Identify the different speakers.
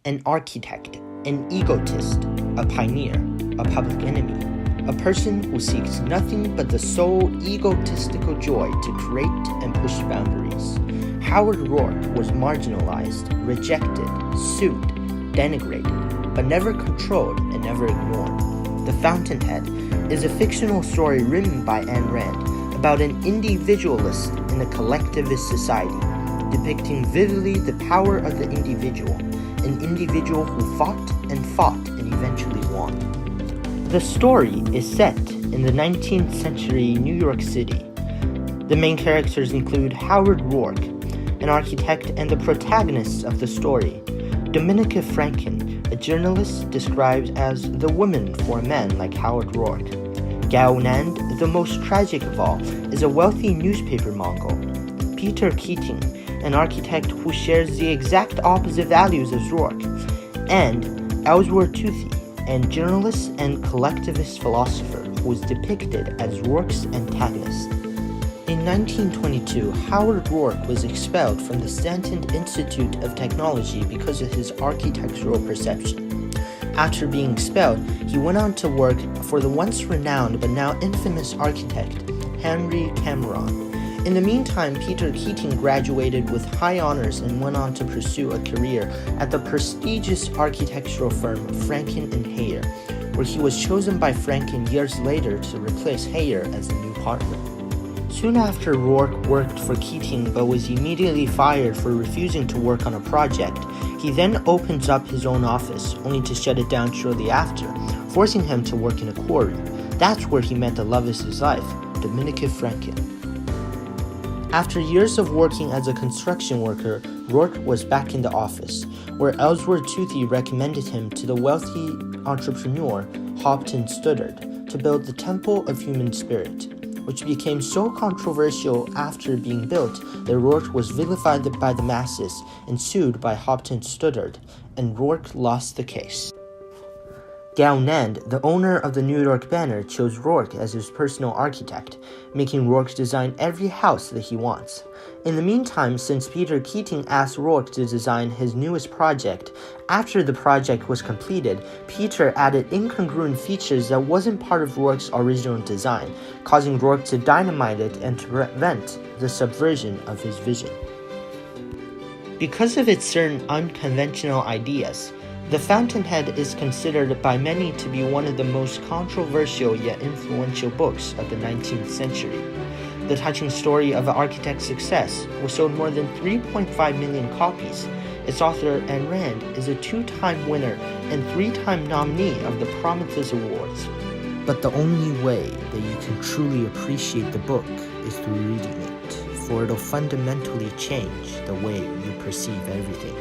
Speaker 1: an architect, an egotist, a pioneer, a public enemy, a person who seeks nothing but the sole egotistical joy to create and push boundaries. Howard Roark was marginalized, rejected, sued, denigrated, but never controlled and never ignored. The Fountainhead is a fictional story written by Ayn Rand about an individualist in a collectivist society, depicting vividly the power of the individual, an individual who fought and eventually won. The story is set in the 19th century New York City. The main characters include Howard Roark, an architect, and the protagonists of the story, Dominica Franken, a journalist described as the woman for a man like Howard Roark. Ayn Rand, the most tragic of all, is a wealthy newspaper mogul. Peter Keating, an architect who shares the exact opposite values as Roark. And Ellsworth Toothy, a journalist and collectivist philosopher who is depicted as Roark's antagonist. In 1922, Howard Roark was expelled from the Stanton Institute of Technology because of his architectural perception. After being expelled, he went on to work for the once renowned but now infamous architect, Henry Cameron. In the meantime, Peter Keating graduated with high honors and went on to pursue a career at the prestigious architectural firm Franken and Heyer, where he was chosen by Franken years later to replace Heyer as the new partner. Soon after, Roark worked for Keating but was immediately fired for refusing to work on a project. He then opens up his own office, only to shut it down shortly after, forcing him to work in a quarry. That's where he met the love of his life, Dominica Franken. After years of working as a construction worker, Roark was back in the office, where Ellsworth Toothy recommended him to the wealthy entrepreneur Hobson Stoddard to build the Temple of Human Spirit, which became so controversial after being built that Roark was vilified by the masses and sued by Hobson Stoddard, and Roark lost the case. Ayn Rand, the owner of the New York Banner, chose Roark as his personal architect, making Roark design every house that he wants. In the meantime, since Peter Keating asked Roark to design his newest project, after the project was completed, Peter added incongruent features that wasn't part of Roark's original design, causing Roark to dynamite it and to prevent the subversion of his vision. Because of its certain unconventional ideas, The Fountainhead is considered by many to be one of the most controversial yet influential books of the 19th century. The touching story of an architect's success was sold more than 3.5 million copies. Its author, Ayn Rand, is a 2-time winner and 3-time nominee of the Prometheus Awards. But the only way that you can truly appreciate the book is through reading it, for it'll fundamentally change the way you perceive everything.